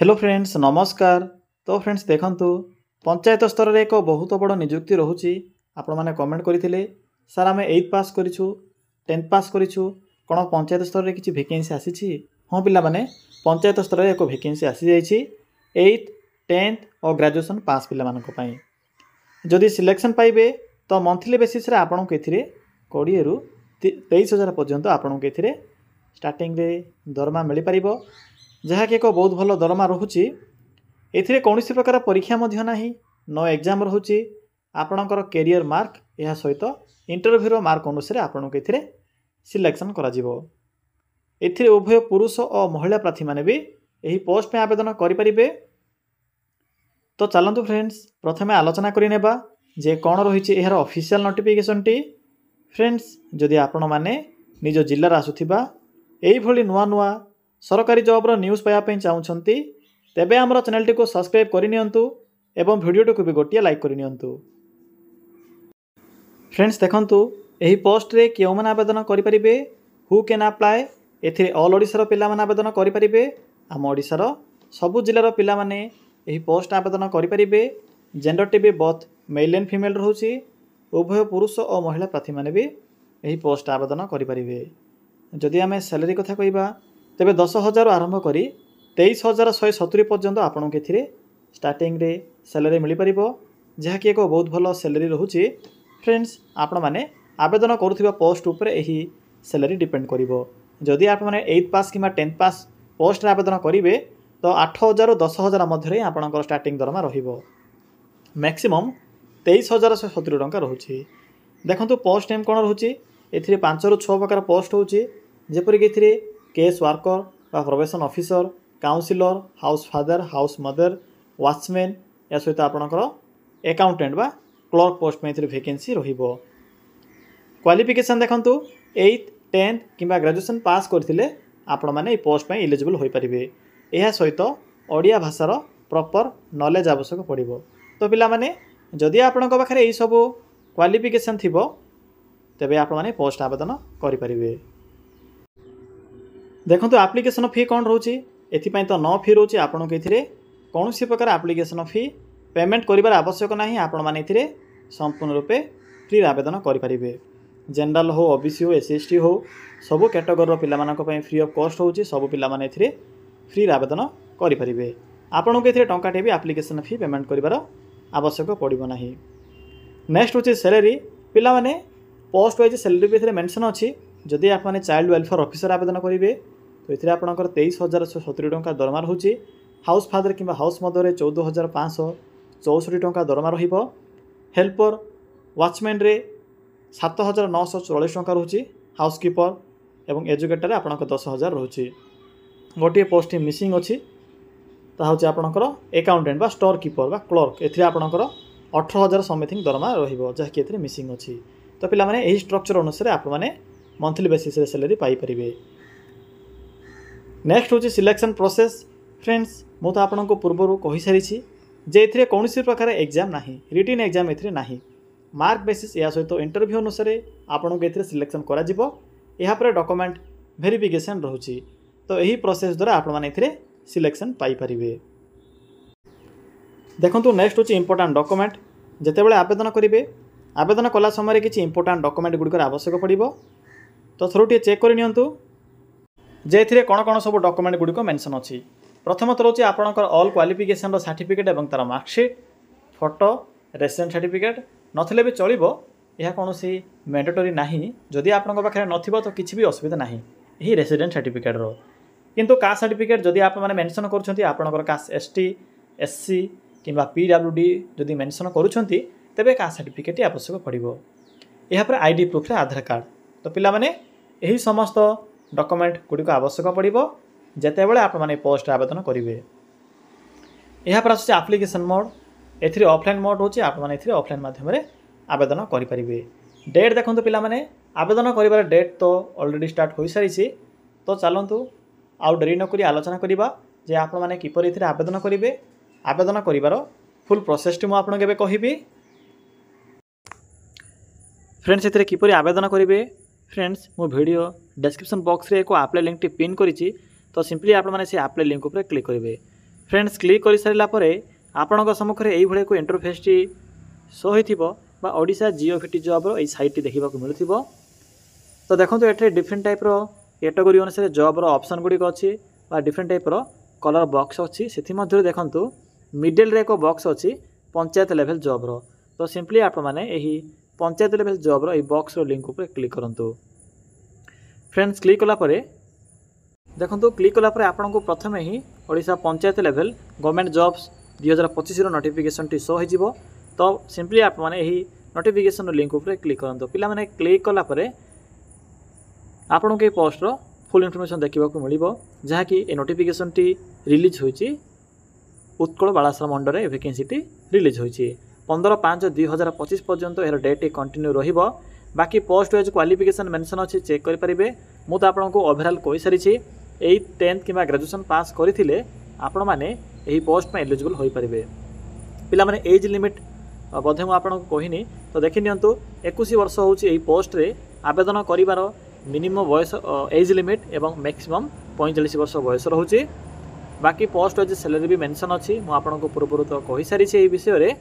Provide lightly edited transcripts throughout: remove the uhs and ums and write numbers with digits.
Hello friends नमस्कार। तो friends देखंतु पंचायत स्तर रे एक बहुत बड़ नियुक्ति रहुची। आपण माने कमेंट करथिले सर आमे 8th पास करिछु 10th पास करिछु कोन पंचायत स्तर रे किछि वैकेंसी आसीछि। हां पिला माने पंचायत स्तर रे एक वैकेंसी आसी जाईछि 8th 10th और ग्रेजुएशन पास पिला मानक पई। जदि सिलेक्शन पाइबे तो मंथली बेसिस रे आपन को एथिरे 20 रु 23000 पर्यंत आपन को एथिरे स्टार्टिंग रे दरमा मिली परिबो, जहाँकि एक बहुत भल दरमा रोचे। एथिरे कौनसी प्रकार परीक्षा मध्य नाही, नो एग्जाम रोचे। आपणकर कैरियर मार्क यह सहित इंटरव्यूर मार्क अनुसार आपन को एथिरे सिलेक्शन करा जिवो। एथिरे उभय पुरुष और महिला प्रार्थी माने भी यही पोस्ट में आवेदन करि परिबे। तो चलंतु फ्रेंड्स प्रथमे आलोचना करि नेबा जे कोन रहिछि एहर ऑफिशियल नोटिफिकेशन टी। फ्रेंड्स जदि आपण माने निज जिल्ला आसुथिबा एई भली नुआ नुआ सरकारी जॉब्र न्यूज पाइबा चाहूँगी तेबे आमर चैनल टी को सब्सक्राइब करनियंतु एवं वीडियो को भी गोटिए लाइक करनियंतु। फ्रेंड्स देखंतु एही पोस्ट रे केउ माने आवेदन करि परिबे, हु कैन अप्लाई। एथिरे ऑल ओडिसा पिला माने आवेदन करि परिबे। आम ओडिसा सबु जिल्लार पिला माने एही पोस्ट आवेदन करि परिबे। जेंडर टी भी बोथ मेल एंड फीमेल रहउची। उभय पुरुष और महिला प्रार्थी माने भी एही पोस्ट आवेदन करि परिबे। जदि आमे सैलरी कथा कहिबा तेबे 10,000 आरंभ करी 23,170 पर्यंत आपन के थिरे स्टार्टिंग रे सैलरी मिली परिबो, जहाँकि एक बहुत भल सैलरी रहउची। फ्रेंड्स आपण माने आवेदन करुथिबा पोस्ट ऊपर एही सैलरी डिपेंड करिवो। जदि आप माने 8th पास किमा 10th पास पोस्ट रे आवेदन करिवे तो 8,000 रु 10,000 मध्य रे आपनकर स्टार्टिंग दरमा रहिबो। मैक्सिमम 23,170 टंका रहउची। देखंतु पोस्ट नेम कोन रहउची, एथिरे 5 रु 6 प्रकार पोस्ट होउची। जेपरि कि एथिरे केस वर्कर बा probation officer, counsellor, house father, house mother, watchman या सहित आपणकर अकाउंटेंट बा क्लर्क पोस्ट में वैकेंसी रहिबो। क्वालिफिकेशन देखंतु 8th 10th किंबा ग्रेजुएशन पास करथिले आपण माने ए पोस्ट में एलिजिबल होई परिबे। एहा सहित ओडिया भाषार प्रॉपर नॉलेज आवश्यक पड़िबो। तो पिला माने जदि आपणक पाखरे एई सब क्वालिफिकेशन थिबो तेबे आपण माने पोस्ट आवेदन करि परिबे। देखो एप्लिकेशन फी कौन रोचे, एथिपाई तो नो फी रोचे। आपन को एथिरे कौनसी प्रकार एप्लिकेशन फी पेमेंट करिवार आवश्यक नाही। आपण माने एथिरे संपूर्ण रूपे फ्री आवेदन करि परिबे। जनरल हो, ओबीसी हो, एससी एसटी हो, सब कैटेगरी पिला मानक पई फ्री ऑफ कॉस्ट होची। सब पिला माने एथिरे फ्री आवेदन करि परिबे। आपण को एथिरे टंकाटे भी एप्लिकेशन फी पेमेंट करिवार आवश्यक पड़िबो नाही। नेक्स्ट होची सैलरी। पिला माने पोस्ट वाइज सैलरी भी एथिरे मेंशन अछि। जदि आप माने चाइल्ड वेलफेयर ऑफिसर आवेदन करिवे तो एथिरे आपनकर 23,170 टंका दरमा रहउची। हाउस फादर किंबा हाउस मदर रे 14,564 टंका दरमा रहिबो। हेल्पर वॉचमैन रे 7,944 टंका रहउची। हाउसकीपर एवं एजुकेटर रे आपनकर 10,000 रहउची। गोटे पोस्ट मिसिंग अछि, ता होची आपनकर अकाउंटेंट बा स्टोर कीपर बा क्लर्क। एथिरे आपनकर 18,000 समथिंग दरमा रहिबो, जहा कि एथिरे मिसिंग अछि। तो पिला माने एही स्ट्रक्चर अनुसार आप माने मंथली बेसिस रे सैलरी पाई परिबे। नेक्स्ट होची सिलेक्शन प्रोसेस। फ्रेंड्स मु तो आपन को पूर्व कहि सारी जे एथिरे कौनसी प्रकार एग्जाम नाही, रिटन एग्जाम एथिरे नाही। मार्क बेसिस या सहित इंटरव्यू अनुसार आपन को एथिरे सिलेक्शन करा जिवो। एहा पर डॉक्यूमेंट वेरिफिकेशन रहउची। तो एही प्रोसेस द्वारा आपन माने एथिरे सिलेक्शन पाई परिबे। देखंतु नेक्स्ट होची इंपोर्टेंट डॉक्यूमेंट। जेतेबेले आवेदन करिवे आवेदन कला समय किछि इंपोर्टेंट डॉक्यूमेंट गुडिकर आवश्यक पड़िबो। तो थोड़े चेक कर नियंतु जे एथिरे कोन कोन सब डॉक्यूमेंट गुडिक मेंशन अछि। प्रथमत रहउची आपनकर ऑल क्वालिफिकेशन रो सर्टिफिकेट एवं तार मार्कशीट, फोटो, रेसिडेंट सर्टिफिकेट नथिले भी चलिबो। यह कोनोसी मैंडेटरी नाही। जदि आपनक पाखरे नथिबो तो किछि भी असुविधा नाही एही रेसिडेंट सर्टिफिकेट रो। किंतु कास्ट सर्टिफिकेट जदि आप माने मेंशन करूछंती आपनकर कास्ट एसटी, एससी किंबा पीडब्ल्यूडी जदि मेंशन करूछंती तेबे कास्ट सर्टिफिकेट आवश्यक पड़िबो। एहा पर आईडी प्रूफ रे आधार कार्ड। तो पिला माने एही समस्त डॉक्यूमेंट गुडिक आवश्यक पड़िबो जेतेबेले आप माने पोस्ट आवेदन करिवे। एहा पर आछे एप्लिकेशन मोड। एथिरे ऑफलाइन मोड होची। आप माने एथिरे ऑफलाइन माध्यम रे आवेदन करि परिबे। डेट देखंतु पिला माने आवेदन करिवार डेट तो ऑलरेडी स्टार्ट होई सारिछि। तो चलंतु आउ डेरी न करी आलोचना करिबा जे आप माने किपर एथिरे आवेदन करिवे। आवेदन करिवार फुल प्रोसेस टी मु आपन केबे कहिबी। फ्रेंड्स एथिरे किपरि आवेदन करिवे। फ्रेंड्स मो वीडियो डिस्क्रिप्शन बॉक्स रे एक अप्लाई लिंक टी पिन करिछि। तो सिंपली आप माने से अप्लाई लिंक ऊपर क्लिक करिवे। फ्रेंड्स क्लिक कर सारा पर आपण सम्मुखें यही एक इंटरफेसटी शो होता ओडिशा जिओफिटी जॉब्र ये साइट देखा मिलूँ। तो देखो ये डिफरेंट टाइप्र कैटेगोरी अनुसार जॉब्र ऑप्शन गुड़िक अच्छी डिफरेंट टाइप्र कलर बॉक्स अच्छी से देखो मिडिल रे एक बॉक्स अच्छी पंचायत लेवल जॉब्र। तो सिंपली आप मैंने यही पंचायत लेवल जॉब्र ये बॉक्स लिंक उपर क्लिक करूँ। फ्रेंड्स क्लिक कलापर देखो क्लिक कलापर आपन को प्रथम ही Odisha panchayat level government jobs 2025 notification टी शो हो। तो सिंपली आप मैंने यही नोटिफिकेशन लिंक उपर क्लिक करूँ। पिला माने क्लिक कलापर आपन के पोस्टर फुल इनफॉरमेशन देखा मिल जहाँकि ये नोटिफिकेशन टी रिलीज होती उत्कल बालाश्रम अंडर वैकेंसी टी रिलीज होती 15/5/2025 पर्यंत यार डेट कंटिन्यू रहिबो। बाकी पोस्ट वाइज क्वालिफिकेशन मेंशन अच्छी चेक करेंगे। मुझे आपको ओवरऑल कही सारी 10th कि ग्रेजुएशन पास करते आपण मैंने यही पोस्ट में एलिजिबल हो पारे। पिला माने एज लिमिट बोधे मुझे आपको कहनी। तो देखी नियंतु 21 वर्ष होची पोस्ट रे आवेदन करिवार मिनिमम बयस एज लिमिट एवं मैक्सिमम 45 वर्ष बयस रोचे। बाकी पोस्ट वाइज सैलरी भी मेंशन अच्छी मुझे पूर्व तो कही सारी ये विषय में।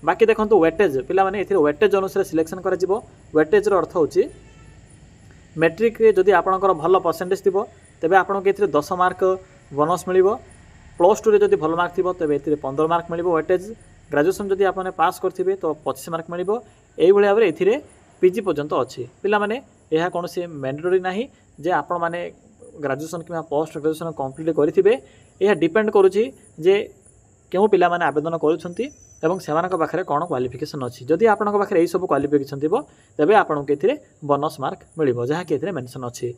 बाकी देखो वेटेज पिला माने एथिरे वेटेज अनुसार सिलेक्शन करा जिवो। वेटेज रो अर्थ होची मैट्रिक रे जदि आपनकर भल परसेंटेज थिबो तेबे आपनको एथिरे 10 मार्क बोनस मिलिबो। +2 रे जदि भल मार्क थिबो तेबे एथिरे 15 मार्क मिलिबो वेटेज। ग्रेजुएशन जदि आपने पास करथिबे तो 25 मार्क मिलिबो। एई भली भाबरे एथिरे पीजी पर्यंत अच्छी। पिला माने यह कौन से मैंडेटरी नहीं जे आपण माने ग्रेजुएशन कि पोस्ट ग्रेजुएशन कंप्लीट करेंगे। यह डिपेंड करुच्ची जे क्यों पिला माने आवेदन करुछंती एवं सेमानक पाखरे कौन क्वालिफिकेशन अच्छी। जदि आपनक पाखरे यही सब क्वालिफिकेशन थिबो तेबे आपनको एथिरे बोनस मार्क मिलिबो जहाँ कि एथिरे मेंशन अच्छी।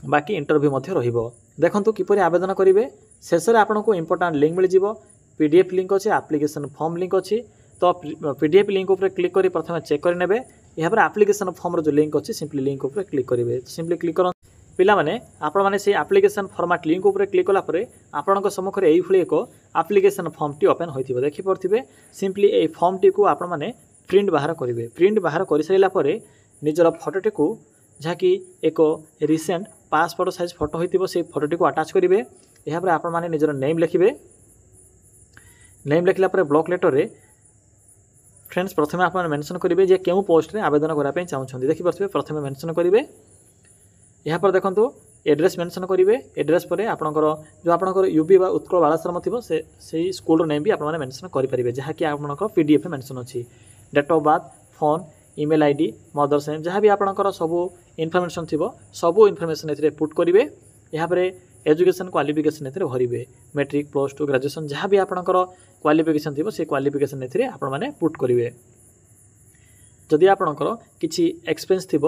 बाकी इंटरव्यू मध्य रहिबो। देखंतु किपरि आवेदन करिवे शेष में आपको इंपोर्टेंट लिंक मिल जिवो। पीडीएफ लिंक अच्छी एप्लिकेशन फॉर्म लिंक अच्छी। तो पीडीएफ लिंक उपर क्लिक करी प्रथम चेक कर नेबे। यहाँ एप्लिकेशन फॉर्म जो लिंक अच्छी सिंपली लिंक उपर क्लिक करेंगे। सिंपली क्लिक कर पिला माने आपण माने से एप्लिकेशन फॉर्मेट लिंक उपर क्लिक कलापर आपण सम्मुखें यही भाई एक एप्लिकेशन फॉर्म टी ओपन होती देखिपे। सिंपली ये फॉर्म टी को आपण माने प्रिंट बाहर करेंगे। प्रिंट बाहर कर सारा पर निजर फोटोटी को जहाँकि एक रिसेंट पासपोर्ट साइज फोटो होती से फोटोटी को अटैच करेंगे। यहाँ आपण माने निजर नेम लिखिबे। नेम लिखला ब्लॉक लेटर रे फ्रेंड्स प्रथम आप मेंशन करेंगे जे क्यों पोस्ट रे आवेदन करने चाहते देखिपे। प्रथम मेंशन करेंगे। यहाँ पर देखो एड्रेस मेंशन करेंगे। एड्रेस पर आपणकर जो आपणकर यूबी बा उत्कल बालाश्रम थी से स्कूल नेम भी आप मेंशन करेंगे जहाँकि आपणकर पीडीएफ मेंशन अच्छी। Date of birth phone email ID mother's name जहाँ भी आपणकर सब इनफॉरमेशन थी सबू इनफॉरमेशन ए पुट करेंगे। यहाँ पर एजुकेशन क्वालिफिकेशन ए भरवे मैट्रिक +2 ग्रेजुएशन जहाँ भी आपणकर क्वालिफिकेशन थी से क्वालिफिकेशन ए आपने पुट करेंगे। जदि आपणकर किसी एक्सपीरियंस थी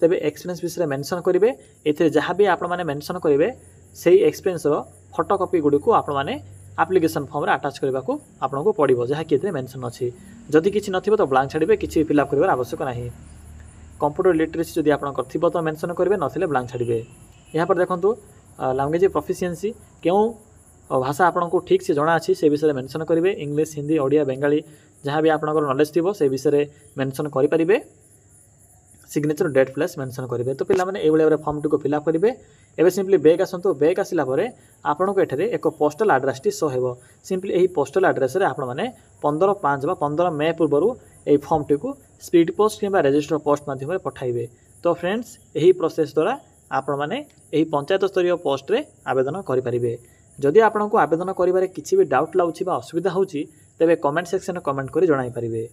तेबे एक्सपीरियंस विषय मेंशन करेंगे। ए जहाँ भी आप मेंशन करेंगे से एक्सपीरियंस फोटोकॉपी गुड़ी को आपने एप्लिकेशन फॉर्म रे अटैच करने को आपको पड़ो जहाँ कि मेंशन अच्छी। जदि किसी नथिबो तो ब्लांक छाड़े किसी फिलअप कर आवश्यक नहीं। कंप्यूटर लिटरेसी जदि आपनकर थिबो तो मेंशन करेंगे नथिले ब्लांक छाड़े। यहाँ पर देखो लैंग्वेज प्रोफिशिएंसी क्यों भाषा आपको ठीक से जना अच्छी से विषय मेंशन करेंगे। इंग्लिश हिंदी ओडिया बेंगाली जहाँ भी आपनकर नॉलेज थी से विषय मेंशन करेंगे। सिग्नेचर डेट प्लेस मेंशन करेंगे। तो पिला माने ए भाई फॉर्म टी को फिलअप करेंगे। एवं सिंपली बैक आसतु बैक आसला आपको एठारे एक पोस्टल आड्रेस टी शो हो। सिंपली यही पोस्टल आड्रेस रे आपण माने 15/5 बा 15 मे पूर्व यही फॉर्म टी को स्पीड पोस्ट कि रजिस्टर पोस्ट माध्यम पठाइबे। तो फ्रेंड्स यही प्रोसेस द्वारा आपण माने यही पंचायत स्तरीय पोस्ट रे आवेदन करेंगे। जदि आपको आवेदन करिबारे किछि भी डाउट लाउछि बा असुविधा होछि तेबे कमेंट सेक्शन में कमेंट करि जणाई पारिबे।